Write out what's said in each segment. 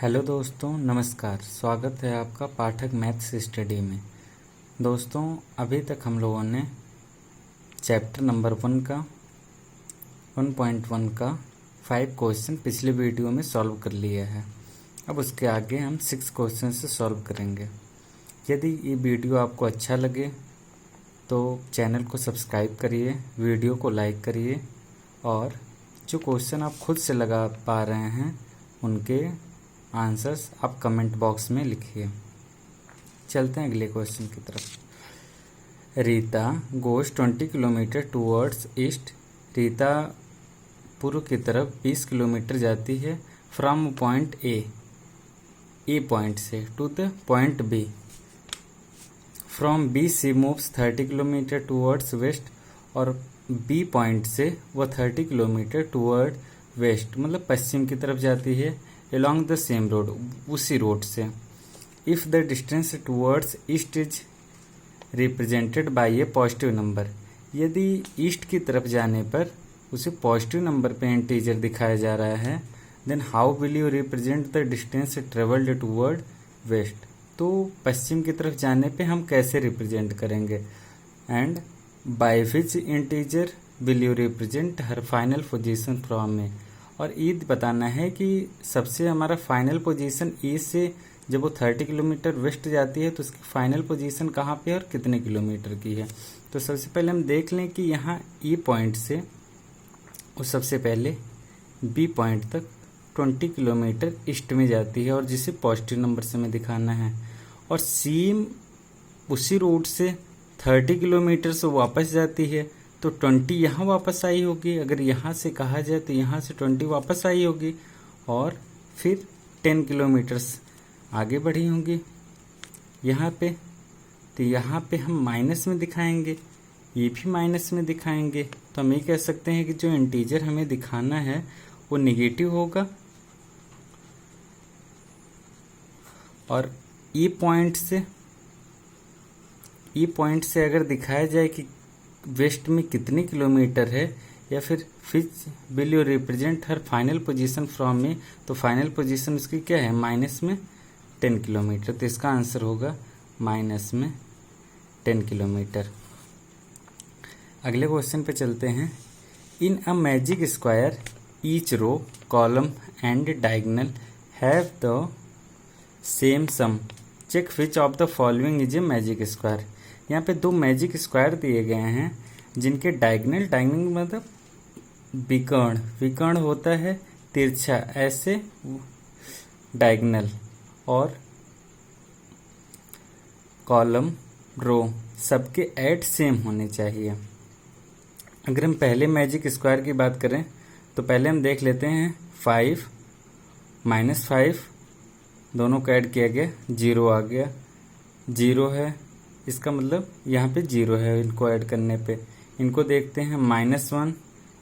Hello दोस्तों, नमस्कार। स्वागत है आपका पाठक मैथ्स स्टडी में। दोस्तों, अभी तक हम लोगों ने चैप्टर नंबर 1.1 का 5 क्वेश्चन पिछले वीडियो में सॉल्व कर लिया है। अब उसके आगे हम 6 क्वेश्चन से सॉल्व करेंगे। यदि ये वीडियो आपको अच्छा लगे तो चैनल को सब्सक्राइब करिए, वीडियो को लाइक करिए और जो क्वेश्चन आप खुद से लगा पा रहे हैं उनके आंसर्स आप कमेंट बॉक्स में लिखिए। चलते हैं अगले क्वेश्चन की तरफ। Rita goes 20 kilometer towards east. Rita पूर्व की तरफ 20 किलोमीटर जाती है फ्रॉम पॉइंट ए पॉइंट से to the point B. From B C moves 30 kilometer towards west. और बी पॉइंट से वह 30 किलोमीटर टूवर्ड वेस्ट मतलब पश्चिम की तरफ जाती है along the same road, उसी रोड से। if the distance towards east is represented by a positive number, यदि ईस्ट की तरफ जाने पर उसे पॉजिटिव नंबर पे इंटीजर दिखाया जा रहा है, then how will you represent the distance traveled toward west, तो पश्चिम की तरफ जाने पे हम कैसे रिप्रेजेंट करेंगे। and by which integer will you represent her final position from A, और ई बताना है कि सबसे हमारा फाइनल पोजीशन ई से जब वो 30 किलोमीटर वेस्ट जाती है तो उसकी फाइनल पोजीशन कहाँ पे और कितने किलोमीटर की है। तो सबसे पहले हम देख लें कि यहाँ ई पॉइंट से वो सबसे पहले बी पॉइंट तक 20 किलोमीटर ईस्ट में जाती है और जिसे पॉजिटिव नंबर से हमें दिखाना है। और सी उसी रोड से 30 किलोमीटर से वापस जाती है तो 20 यहाँ वापस आई होगी। अगर यहाँ से कहा जाए तो यहाँ से 20 वापस आई होगी और फिर 10 किलोमीटर्स आगे बढ़ी होंगी यहाँ पे। तो यहाँ पे हम माइनस में दिखाएंगे, ये भी माइनस में दिखाएंगे। तो हम ये कह सकते हैं कि जो इंटीजर हमें दिखाना है वो नेगेटिव होगा। और ई पॉइंट से अगर दिखाया जाए कि वेस्ट में कितने किलोमीटर है या फिर which will you represent her final position from में, तो फाइनल पोजीशन उसकी क्या है माइनस में 10 किलोमीटर। तो इसका आंसर होगा माइनस में 10 किलोमीटर। अगले क्वेश्चन पे चलते हैं। In a magic square each row column and diagonal have the same sum, check which of the following is a magic square. यहाँ पे दो मैजिक स्क्वायर दिए गए हैं जिनके डायगोनल मतलब विकर्ण होता है तिरछा ऐसे डायगोनल, और कॉलम रो सबके ऐड सेम होने चाहिए। अगर हम पहले मैजिक स्क्वायर की बात करें तो पहले हम देख लेते हैं 5 -5 दोनों को ऐड किया गया 0 आ गया। 0 है इसका मतलब यहाँ पे 0 है इनको ऐड करने पे। इनको देखते हैं -1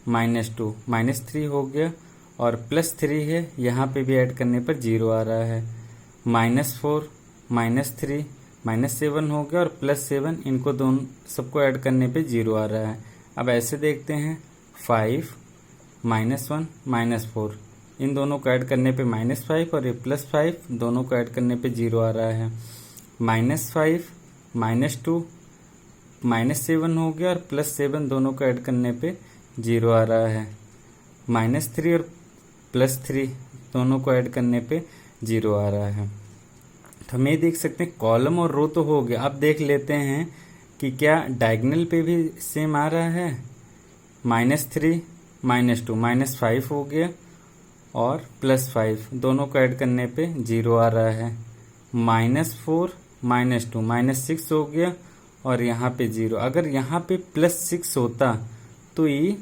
-2 -3 हो गया और +3 है, यहाँ पे भी ऐड करने पर 0 आ रहा है। -4 -3 -7 हो गया और +7, इनको दोनों सबको ऐड करने पे 0 आ रहा है। अब ऐसे देखते हैं 5 -1 -4 इन दोनों को ऐड करने पे -5 और ये +5 दोनों को ऐड करने पे 0 आ रहा है। -5 -2 -7 हो गया और +7 दोनों को ऐड करने पे 0 आ रहा है। -3 और +3 दोनों को ऐड करने पे 0 आ रहा है। तो हम ये देख सकते हैं कॉलम और रो तो हो गया। अब देख लेते हैं कि क्या डायगोनल पे भी सेम आ रहा है। -3 -2 -5 हो गया और +5 दोनों को ऐड करने पे 0 आ रहा है। -4 -2 -6 हो गया और यहाँ पे 0। अगर यहाँ पे +6 होता तो ये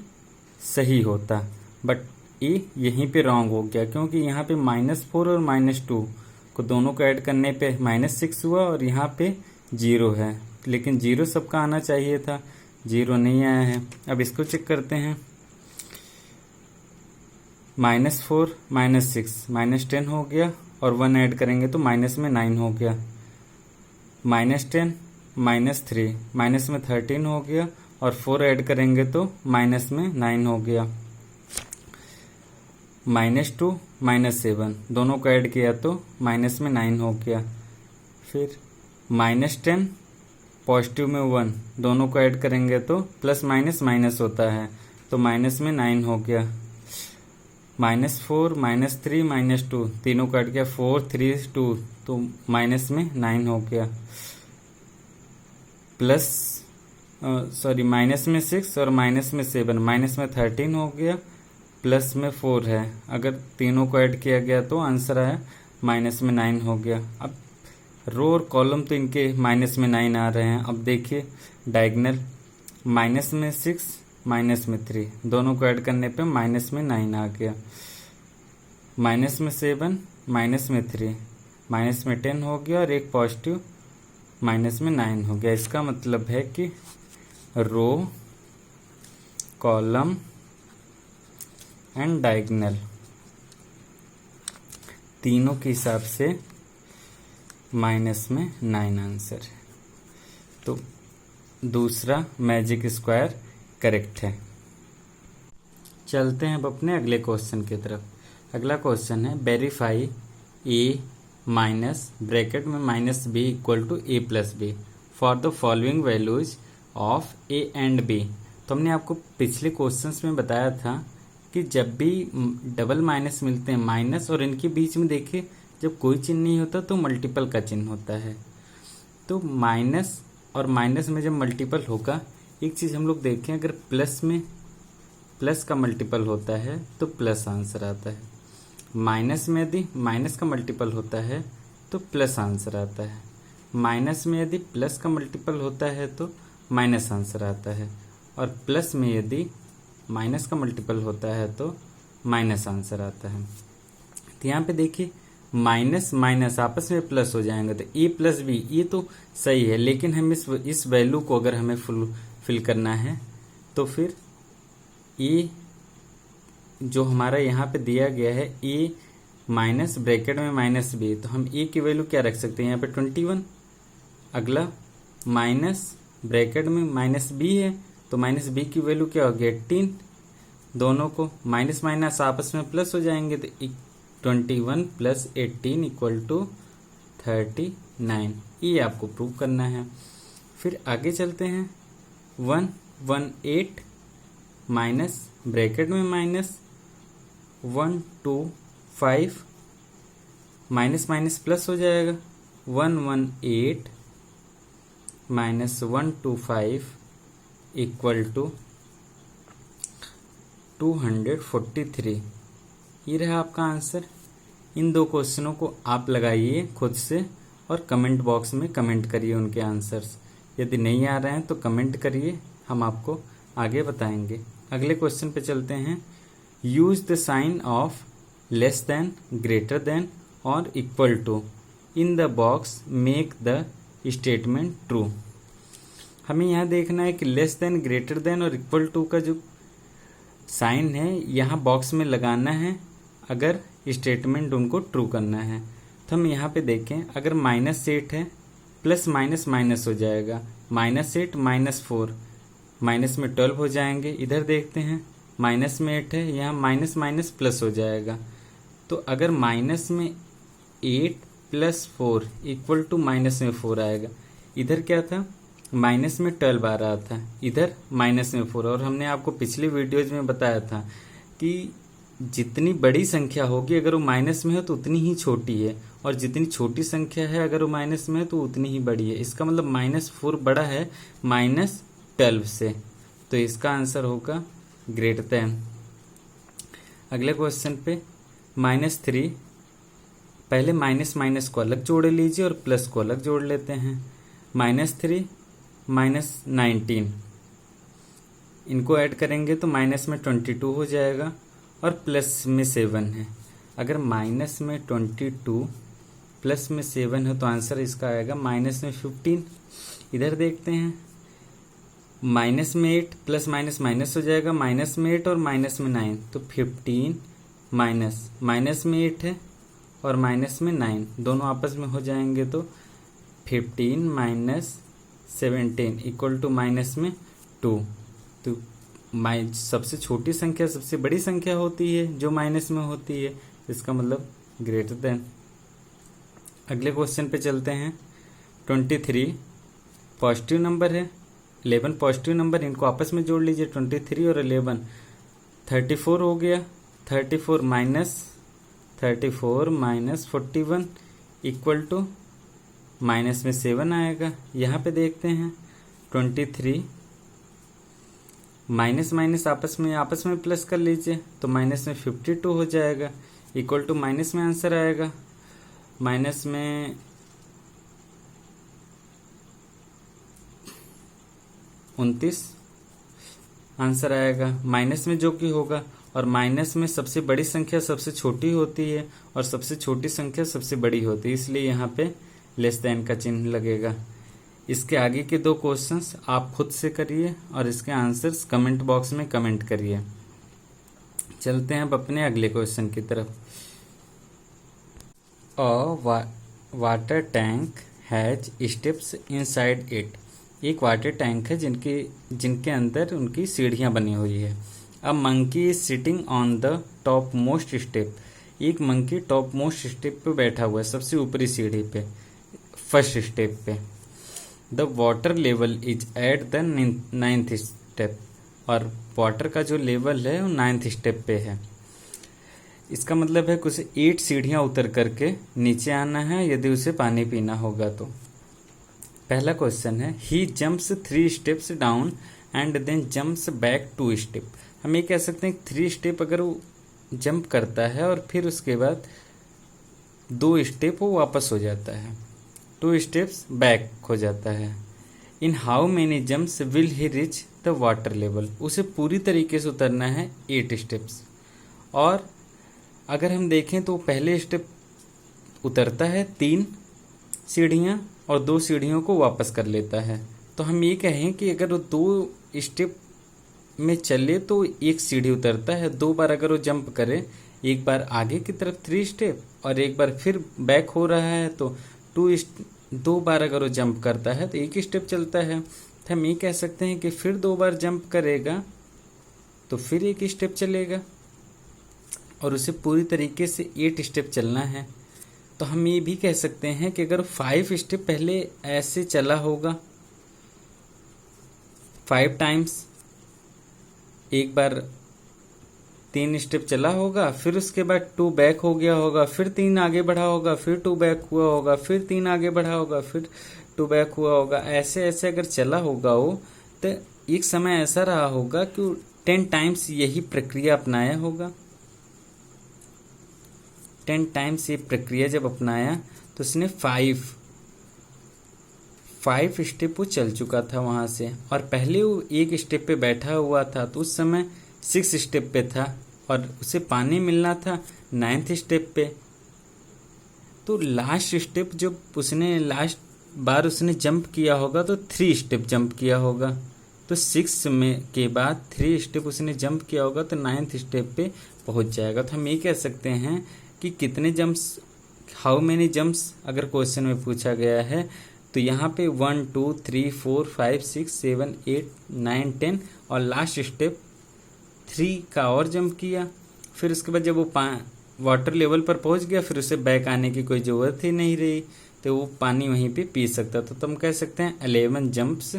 सही होता, बट ये यहीं पे रॉन्ग हो गया क्योंकि यहाँ पे -4 और -2 को दोनों को ऐड करने पे -6 हुआ और यहाँ पे 0 है, लेकिन 0 सबका आना चाहिए था, 0 नहीं आया है। अब इसको चेक करते हैं। -4 -6 -10 हो गया और 1 ऐड करेंगे तो माइनस में 9 हो गया। -10 -3 माइनस में 13 हो गया और 4 ऐड करेंगे तो माइनस में 9 हो गया। -2 -7 दोनों को ऐड किया तो माइनस में 9 हो गया। फिर -10 पॉजिटिव में 1 दोनों को ऐड करेंगे तो प्लस माइनस माइनस होता है, तो माइनस में 9 हो गया। -4 -3 -2 तीनों को ऐड किया 4 3 2 तो माइनस में 9 हो गया। प्लस सॉरी माइनस में 6 और माइनस में 7 माइनस में 13 हो गया। प्लस में 4 है, अगर तीनों को ऐड किया गया तो आंसर आया माइनस में 9 हो गया। अब रो और कॉलम तो इनके माइनस में 9 आ रहे हैं। अब देखिए डायगनल माइनस में 6 माइनस में 3 दोनों को ऐड करने पे माइनस में 9 आ गया। माइनस में 7 माइनस में 3 माइनस में 10 हो गया और एक पॉजिटिव माइनस में 9 हो गया। इसका मतलब है कि रो कॉलम एंड डायगोनल तीनों के हिसाब से माइनस में 9 आंसर है। तो दूसरा मैजिक स्क्वायर करेक्ट है। चलते हैं अब अपने अगले क्वेश्चन की तरफ। अगला क्वेश्चन है वेरीफाई ए माइनस ब्रैकेट में minus B equal to A plus B for the following values of A and B. तो हमने आपको पिछले क्वेश्चंस में बताया था कि जब भी डबल माइनस मिलते हैं माइनस और इनके बीच में देखिए जब कोई चिन्ह नहीं होता तो मल्टीपल का चिन्ह होता है। तो माइनस और माइनस में जब मल्टीपल होगा, एक चीज़ हम लोग देखें, अगर प्लस में प्लस का मल्टीपल होता है तो प्लस आंसर आता है, माइनस में यदि माइनस का मल्टीपल होता है तो प्लस आंसर आता है, माइनस में यदि प्लस का मल्टीपल होता है तो माइनस आंसर आता है, और प्लस में यदि माइनस का मल्टीपल होता है तो माइनस आंसर आता है। तो यहाँ पे देखिए माइनस माइनस आपस में प्लस हो जाएंगे तो ए प्लस बी, ये तो सही है, लेकिन हम इस वैल्यू को अगर हमें फिल करना है तो फिर ए जो हमारा यहाँ पे दिया गया है ए माइनस ब्रैकेट में माइनस बी, तो हम ए की वैल्यू क्या रख सकते हैं यहाँ पे 21। अगला माइनस ब्रैकेट में माइनस बी है तो माइनस बी की वैल्यू क्या होगी 18। दोनों को माइनस माइनस आपस में प्लस हो जाएंगे तो 21 प्लस 18 इक्वल टू 39। ये आपको प्रूव करना है। फिर आगे चलते हैं 118 माइनस ब्रैकेट में माइनस 125 माइनस माइनस प्लस हो जाएगा 118 माइनस 125 इक्वल टू 243। ये रहा आपका आंसर। इन दो क्वेश्चनों को आप लगाइए खुद से और कमेंट बॉक्स में कमेंट करिए उनके आंसर्स। यदि नहीं आ रहे हैं तो कमेंट करिए, हम आपको आगे बताएंगे। अगले क्वेश्चन पे चलते हैं। Use the sign of less than, greater than और equal to in the box, make the statement true. हमें यहाँ देखना है कि लेस देन, ग्रेटर देन और इक्वल टू का जो साइन है यहाँ बॉक्स में लगाना है अगर स्टेटमेंट उनको ट्रू करना है। तो हम यहाँ पे देखें, अगर -8 है प्लस माइनस माइनस हो जाएगा, -8 -4 माइनस में 12 हो जाएंगे। इधर देखते हैं माइनस में 8 है, यहाँ माइनस माइनस प्लस हो जाएगा। तो अगर माइनस में 8 प्लस 4 इक्वल टू माइनस में 4 आएगा। इधर क्या था, माइनस में 12 आ रहा था, इधर माइनस में 4। और हमने आपको पिछले वीडियोज में बताया था कि जितनी बड़ी संख्या होगी अगर वो माइनस में है तो उतनी ही छोटी है, और जितनी छोटी संख्या है अगर वो माइनस में है तो उतनी ही बड़ी है। इसका मतलब -4 बड़ा है -12 से, तो इसका आंसर होगा ग्रेटर देन। अगले क्वेश्चन पे -3, पहले माइनस माइनस को अलग जोड़ लीजिए और प्लस को अलग जोड़ लेते हैं। -3 -19 इनको ऐड करेंगे तो माइनस में 22 हो जाएगा और प्लस में 7 है। अगर माइनस में 22 प्लस में 7 है तो आंसर इसका आएगा -15। इधर देखते हैं माइनस में 8 प्लस माइनस माइनस हो जाएगा, माइनस में 8 और माइनस में 9, तो 15 माइनस में 8 है और माइनस में 9 दोनों आपस में हो जाएंगे तो 15 - 17 इक्वल टू माइनस में 2। तो सबसे छोटी संख्या सबसे बड़ी संख्या होती है जो माइनस में होती है, इसका मतलब ग्रेटर देन। अगले क्वेश्चन पे चलते हैं। 23 पॉजिटिव नंबर है, 11 पॉजिटिव नंबर, इनको आपस में जोड़ लीजिए 23 और 11, 34 हो गया। 34 माइनस 41 इक्वल टू माइनस में 7 आएगा। यहाँ पे देखते हैं 23 माइनस माइनस आपस में प्लस कर लीजिए तो माइनस में 52 हो जाएगा, इक्वल टू माइनस में आंसर आएगा, माइनस में 29 आंसर आएगा, माइनस में जो कि होगा। और माइनस में सबसे बड़ी संख्या सबसे छोटी होती है और सबसे छोटी संख्या सबसे बड़ी होती है, इसलिए यहाँ पे लेस देन का चिन्ह लगेगा। इसके आगे के 2 क्वेश्चंस आप खुद से करिए और इसके आंसर्स कमेंट बॉक्स में कमेंट करिए। चलते हैं अब अपने अगले क्वेश्चन की तरफ। Water tank has steps inside it. एक वाटर टैंक है जिनके अंदर उनकी सीढ़ियां बनी हुई है। A monkey is sitting on the top most step. एक मंकी टॉप मोस्ट स्टेप पे बैठा हुआ है, सबसे ऊपरी सीढ़ी पे, फर्स्ट स्टेप पे। The water level is at the 9th step. और वाटर का जो लेवल है वो 9th स्टेप पे है। इसका मतलब है कि उसे 8 सीढ़ियां उतर करके नीचे आना है यदि उसे पानी पीना होगा तो। पहला क्वेश्चन है, he jumps 3 steps down and then jumps back 2 step. हम ये कह सकते हैं 3 स्टेप अगर वो जंप करता है और फिर उसके बाद 2 स्टेप वो वापस हो जाता है, 2 स्टेप्स बैक हो जाता है। In how many jumps will he rich the water level. उसे पूरी तरीके से उतरना है 8 स्टेप्स। और अगर हम देखें तो पहले स्टेप उतरता है 3 सीढ़ियां और 2 सीढ़ियों को वापस कर लेता है। तो हम ये कहें कि अगर वो 2 स्टेप में चले तो 1 सीढ़ी उतरता है। 2 बार अगर वो जंप करे, एक बार आगे की तरफ 3 स्टेप और एक बार फिर बैक हो रहा है तो 2 बार अगर वो जंप करता है तो 1 स्टेप चलता है। तो हम ये कह सकते हैं कि फिर 2 बार जंप करेगा तो फिर 1 स्टेप चलेगा और उसे पूरी तरीके से 8 स्टेप चलना है। तो हम ये भी कह सकते हैं कि अगर 5 स्टेप पहले ऐसे चला होगा, 5 टाइम्स, एक बार 3 स्टेप चला होगा, फिर उसके बाद 2 बैक हो गया होगा, फिर 3 आगे बढ़ा होगा, फिर 2 बैक हुआ होगा, फिर 3 आगे बढ़ा होगा, फिर 2 बैक हुआ होगा। ऐसे ऐसे अगर चला होगा वो, तो एक समय ऐसा रहा होगा कि 10 टाइम्स यही प्रक्रिया अपनाया होगा। 10 टाइम्स ये प्रक्रिया जब अपनाया तो उसने 5 स्टेप वो चल चुका था वहां से। और पहले वो 1 स्टेप पे बैठा हुआ था तो उस समय 6 स्टेप पे था और उसे पानी मिलना था 9th स्टेप पे। तो लास्ट स्टेप जब उसने लास्ट बार उसने जंप किया होगा तो 3 स्टेप जंप किया होगा। तो 6 में के बाद 3 स्टेप उसने जंप किया होगा तो 9th स्टेप पे पहुंच जाएगा। तो हम ये कह सकते हैं कि कितने जंप्स, हाउ मेनी जंप्स अगर क्वेश्चन में पूछा गया है तो यहाँ पे 1 2 3 4 5 6 7 8 9 10 और लास्ट स्टेप 3 का और जंप किया। फिर उसके बाद जब वो वाटर लेवल पर पहुंच गया फिर उसे बैक आने की कोई ज़रूरत ही नहीं रही तो वो पानी वहीं पे पी सकता। तो हम कह सकते हैं 11 जंप्स।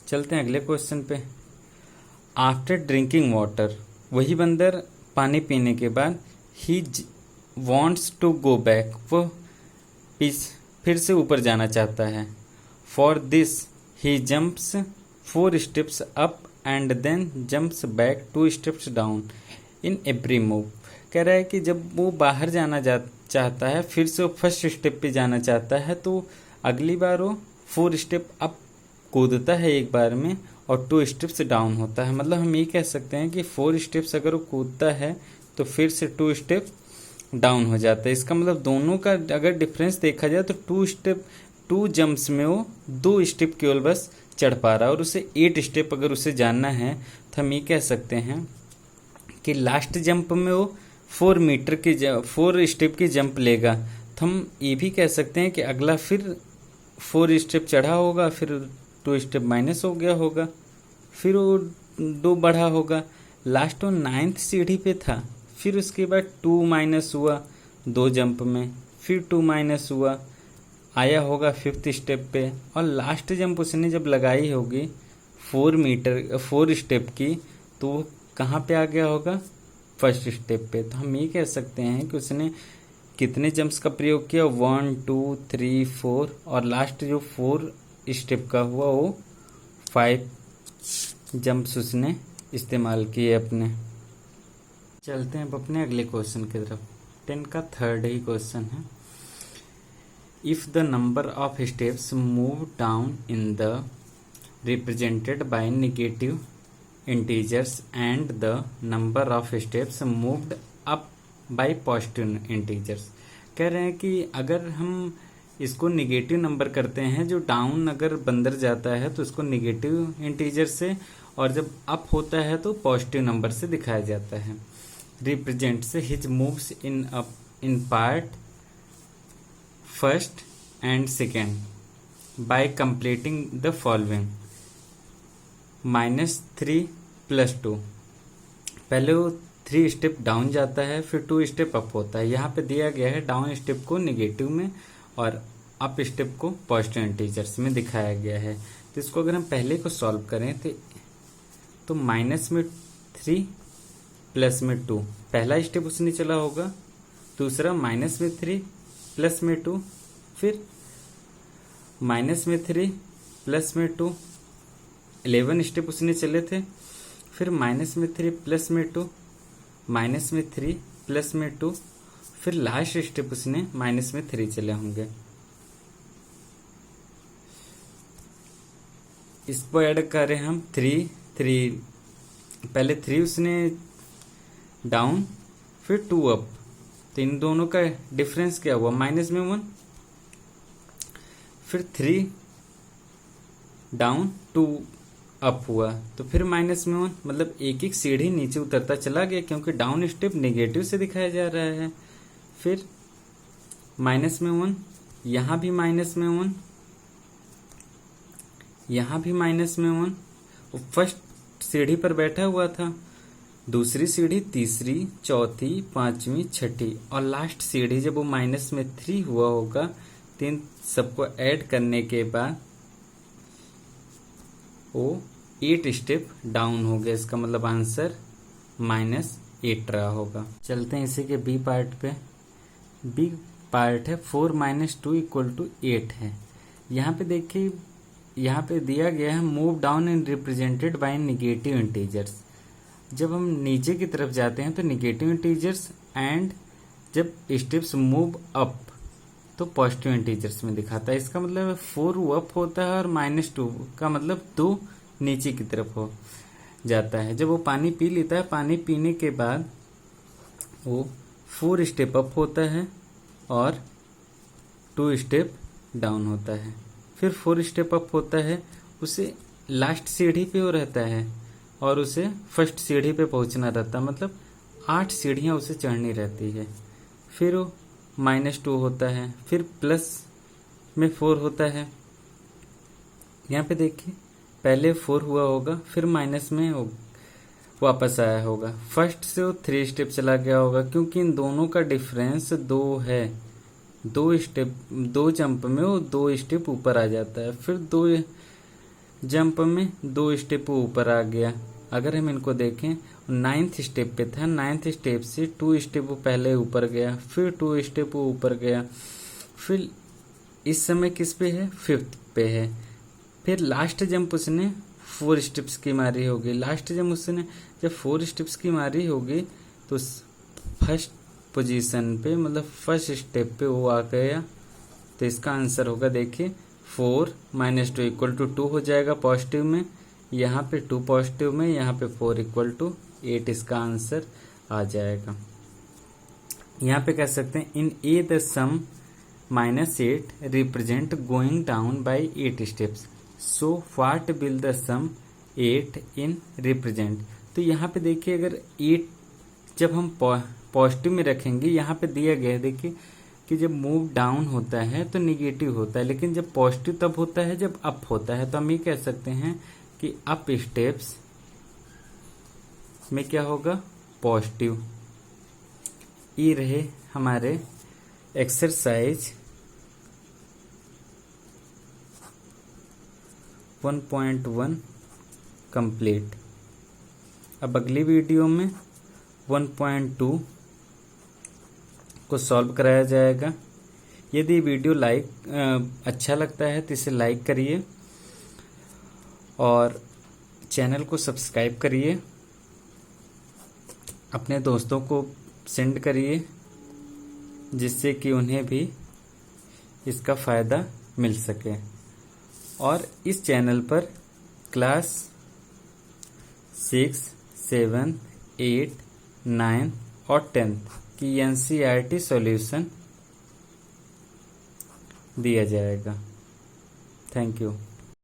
चलते हैं अगले क्वेश्चन पे। आफ्टर ड्रिंकिंग वाटर, वही बंदर पानी पीने के बाद ही वॉन्ट्स टू गो बैक, वो फिर से ऊपर जाना चाहता है। For this he jumps 4 steps up and then jumps back 2 steps down in every move. कह रहा है कि जब वो बाहर जाना चाहता है, फिर से वो फर्स्ट स्टेप पे जाना चाहता है तो अगली बार वो 4 स्टेप अप कूदता है एक बार में और 2 स्टेप्स डाउन होता है। मतलब हम ये कह सकते हैं कि 4 स्टेप्स अगर वो कूदता है तो फिर से 2 स्टेप डाउन हो जाता है। इसका मतलब दोनों का अगर डिफरेंस देखा जाए तो 2 जंप्स में वो 2 स्टेप केवल बस चढ़ पा रहा है और उसे 8 स्टेप अगर उसे जानना है तो हम ये कह सकते हैं कि लास्ट जंप में वो 4 स्टेप की जंप लेगा। तो हम ये भी कह सकते हैं कि अगला फिर 4 स्टेप चढ़ा होगा, फिर 2 स्टेप माइनस हो गया होगा, फिर वो 2 बढ़ा होगा, लास्ट वो 9th सीढ़ी पे था, फिर उसके बाद 2 माइनस हुआ 2 जंप में, फिर 2 माइनस हुआ, आया होगा 5th स्टेप पे, और लास्ट जंप उसने जब लगाई होगी 4 स्टेप की, तो वो कहाँ पे आ गया होगा, 1st स्टेप पे। तो हम ये कह सकते हैं कि उसने कितने जंप्स का प्रयोग किया, 1 2 3 4, और लास्ट जो 4 स्टेप का हुआ वो 5 जंप्स उसने इस्तेमाल किए अपने। चलते हैं अब अपने अगले क्वेश्चन की तरफ। 10 का 3rd ही क्वेश्चन है। If the number of steps move down in the represented by negative integers and the number of steps moved up by positive integers. कह रहे हैं कि अगर हम इसको निगेटिव नंबर करते हैं, जो डाउन अगर बंदर जाता है तो उसको निगेटिव इंटीजर से, और जब अप होता है तो पॉजिटिव नंबर से दिखाया जाता है। रिप्रेजेंट से his moves in part first and second by completing the following -3 + 2। पहले वो 3 स्टेप डाउन जाता है, फिर 2 स्टेप अप होता है। यहाँ पे दिया गया है डाउन स्टेप को निगेटिव में और अप स्टेप को पॉजिटिव इंटीजर्स में दिखाया गया है। तो इसको अगर हम पहले को सॉल्व करें तो -3 + 2 पहला स्टेप उसने चला होगा, दूसरा -3 + 2, फिर -3 + 2 11 स्टेप उसने चले थे, फिर -3 + 2 -3 + 2, फिर लास्ट स्टेप उसने -3 चले होंगे। इसको ऐड करें हम 3 पहले 3 उसने डाउन, फिर 2 अप, तो इन दोनों का डिफरेंस क्या हुआ, -1, फिर 3 डाउन 2 अप हुआ, तो फिर -1, मतलब एक एक सीढ़ी नीचे उतरता चला गया, क्योंकि डाउन स्टेप नेगेटिव से दिखाया जा रहा है। फिर -1, यहाँ भी -1, यहाँ भी -1, वो फर्स्ट सीढ़ी पर बैठा हुआ था, दूसरी सीढ़ी, तीसरी, चौथी, 5वीं, 6ठी, और लास्ट सीढ़ी जब वो -3 हुआ होगा, तो इन सबको ऐड करने के बाद वो 8 स्टेप डाउन हो गया। इसका मतलब आंसर -8 रहा होगा। चलते हैं इसी के बी पार्ट पे। बी पार्ट है 4 - 2 = 8 है। यहाँ पे देखिए, यहाँ पे दिया गया है move down in represented by negative integers. जब हम नीचे की तरफ जाते हैं तो नेगेटिव इंटीजर्स, एंड जब स्टेप्स मूव अप तो पॉजिटिव इंटीजर्स में दिखाता है। इसका मतलब 4 अप होता है और -2 का मतलब 2 नीचे की तरफ हो जाता है। जब वो पानी पी लेता है, पानी पीने के बाद वो 4 स्टेप अप होता है और 2 स्टेप डाउन होता है। फिर 4 स्टेप अप होता है, उसे लास्ट सीढ़ी पे वो रहता है और उसे फर्स्ट सीढ़ी पे पहुंचना रहता है, मतलब 8 सीढ़ियां उसे चढ़नी रहती है। फिर वो -2 होता है, फिर प्लस में 4 होता है। यहाँ पे देखिए, पहले 4 हुआ होगा, फिर माइनस में वापस आया होगा, फर्स्ट से वो 3 स्टेप चला गया होगा, क्योंकि इन दोनों का डिफरेंस 2 है। 2 जंप में वो 2 स्टेप ऊपर आ जाता है, फिर 2 जंप में 2 स्टेप ऊपर आ गया। अगर हम इनको देखें, 9th स्टेप पे था, 9th स्टेप से 2 स्टेप पहले ऊपर गया, फिर 2 स्टेप ऊपर गया, फिर इस समय किस पे है, 5th पे है। फिर लास्ट जंप उसने 4 स्टेप्स की मारी होगी। लास्ट जंप उसने जब 4 स्टेप्स की मारी होगी तो फर्स्ट पोजीशन पे, मतलब फर्स्ट स्टेप पे वो आ गया। तो इसका आंसर होगा, देखिए 4 - 2 = 2 हो जाएगा पॉजिटिव में, यहाँ पे 2 पॉजिटिव में, यहाँ पे 4 = 8 इसका आंसर आ जाएगा। यहाँ पे कह सकते हैं in a the sum -8 represent going down by 8 steps, so what will the sum 8 in represent. तो यहाँ पे देखिए, अगर 8 जब हम पॉजिटिव में रखेंगे, यहाँ पे दिया गया है देखिए कि जब मूव डाउन होता है तो निगेटिव होता है, लेकिन जब पॉजिटिव तब होता है जब अप होता है। तो हम ये कह सकते हैं कि अप स्टेप्स में क्या होगा, पॉजिटिव, ये रहे हमारे एक्सरसाइज 1.1 कंप्लीट। अब अगली वीडियो में 1.2 को सॉल्व कराया जाएगा। यदि वीडियो अच्छा लगता है तो इसे लाइक करिए और चैनल को सब्सक्राइब करिए, अपने दोस्तों को सेंड करिए जिससे कि उन्हें भी इसका फ़ायदा मिल सके। और इस चैनल पर क्लास 6, 7, 8, 9 और 10 की NCERT सॉल्यूशन दिया जाएगा। Thank you.